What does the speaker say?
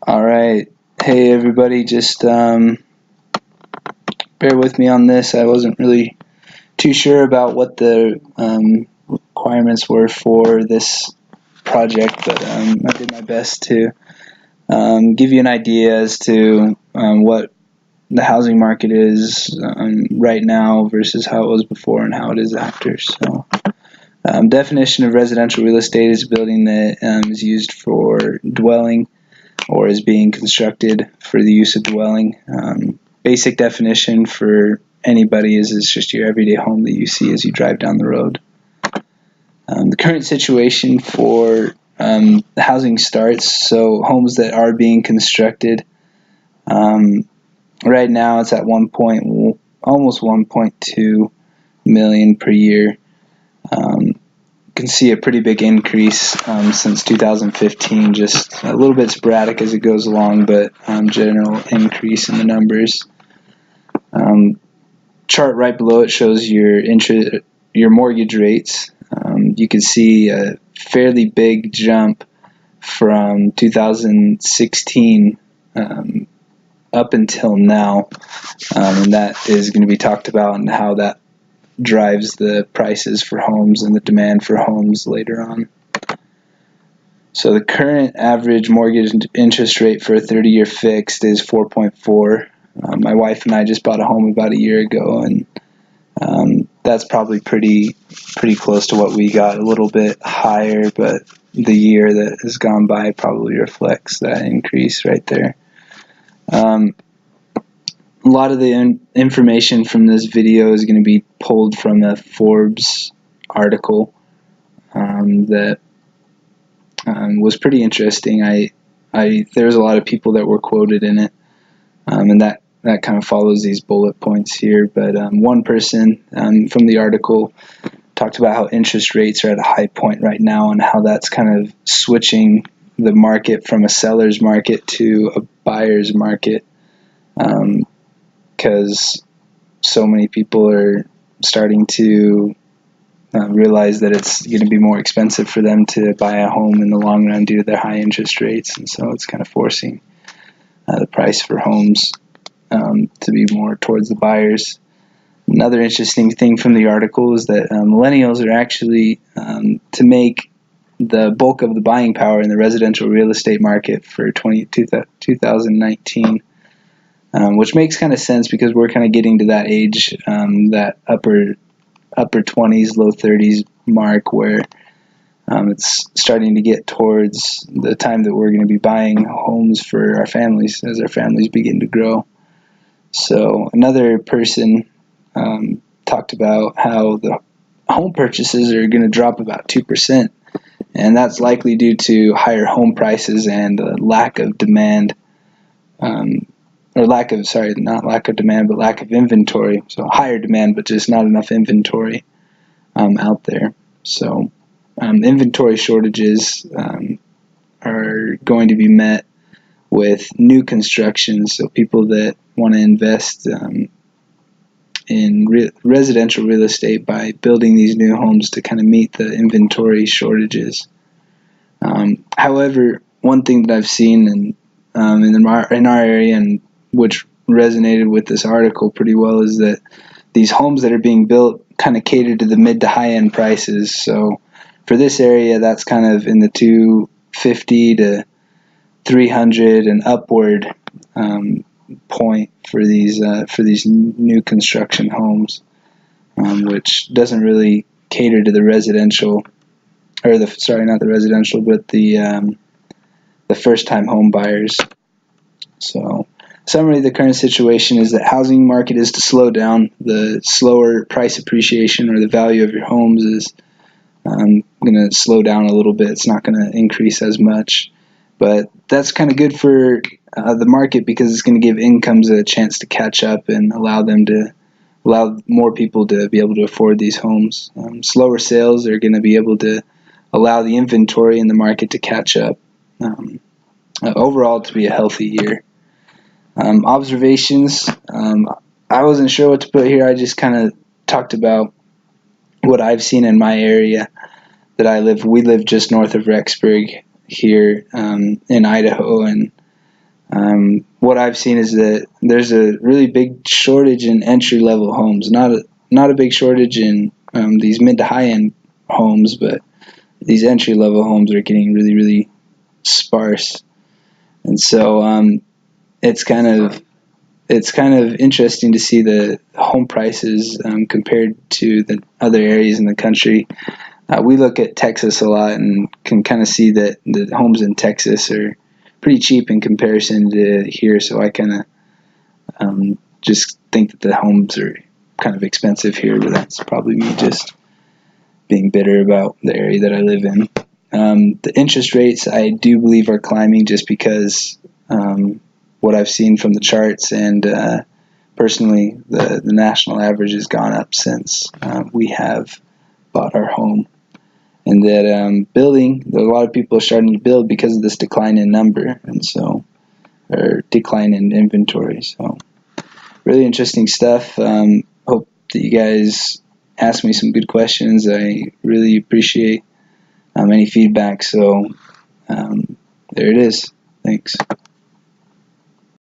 All right. Hey, everybody, just bear with me on this. I wasn't really too sure about what the requirements were for this project, but I did my best to give you an idea as to what the housing market is right now versus how it was before and how it is after. So, definition of residential real estate is a building that is used for dwelling or is being constructed for the use of dwelling. Basic definition for anybody is it's just your everyday home that you see as you drive down the road. The current situation for the housing starts, so homes that are being constructed, right now it's at almost 1.2 million per year. Can see a pretty big increase since 2015, just a little bit sporadic as it goes along, but general increase in the numbers. Chart right below it shows your mortgage rates. You can see a fairly big jump from 2016 up until now, and that is going to be talked about and how that drives the prices for homes and the demand for homes later on. So the current average mortgage interest rate for a 30-year fixed is 4.4. My wife and I just bought a home about a year ago, and that's probably pretty close to what we got, a little bit higher, but the year that has gone by probably reflects that increase right there. A lot of the information from this video is going to be pulled from a Forbes article that was pretty interesting. There's a lot of people that were quoted in it, and that kind of follows these bullet points here. But one person from the article talked about how interest rates are at a high point right now and how that's kind of switching the market from a seller's market to a buyer's market, because so many people are starting to realize that it's going to be more expensive for them to buy a home in the long run due to their high interest rates, and so it's kind of forcing the price for homes to be more towards the buyers. Another interesting thing from the article is that millennials are actually, to make the bulk of the buying power in the residential real estate market for 2019, which makes kind of sense because we're kind of getting to that age, that upper 20s, low 30s mark, where it's starting to get towards the time that we're going to be buying homes for our families as our families begin to grow. So another person talked about how the home purchases are going to drop about 2%, and that's likely due to higher home prices and lack of demand, or lack of inventory. So higher demand, but just not enough inventory out there. So inventory shortages are going to be met with new construction. So people that want to invest in residential real estate by building these new homes to kind of meet the inventory shortages. However, one thing that I've seen in our area, and which resonated with this article pretty well, is that these homes that are being built kind of cater to the mid to high end prices. So for this area, that's kind of in the $250 to $300 and upward point for these new construction homes, which doesn't really cater to the residential, or not the residential, but the first time home buyers. So summary of the current situation is that housing market is to slow down. The slower price appreciation or the value of your homes is going to slow down a little bit. It's not going to increase as much, but that's kind of good for the market because it's going to give incomes a chance to catch up and allow more people to be able to afford these homes. Slower sales are going to be able to allow the inventory in the market to catch up. Overall, to be a healthy year. Observations. I wasn't sure what to put here. I just kind of talked about what I've seen in my area that we live just north of Rexburg here in Idaho, and What I've seen is that there's a really big shortage in entry-level homes. Not a big shortage in these mid to high-end homes, but these entry-level homes are getting really, really sparse. And so it's kind of interesting to see the home prices compared to the other areas in the country. We look at Texas a lot and can kind of see that the homes in Texas are pretty cheap in comparison to here. So I kind of just think that the homes are kind of expensive here, but that's probably me just being bitter about the area that I live in. The interest rates, I do believe, are climbing just because what I've seen from the charts, and personally, the national average has gone up since we have bought our home. And that a lot of people are starting to build because of this decline in number, and so, or decline in inventory. So, really interesting stuff. Hope that you guys ask me some good questions. I really appreciate any feedback. So, there it is. Thanks.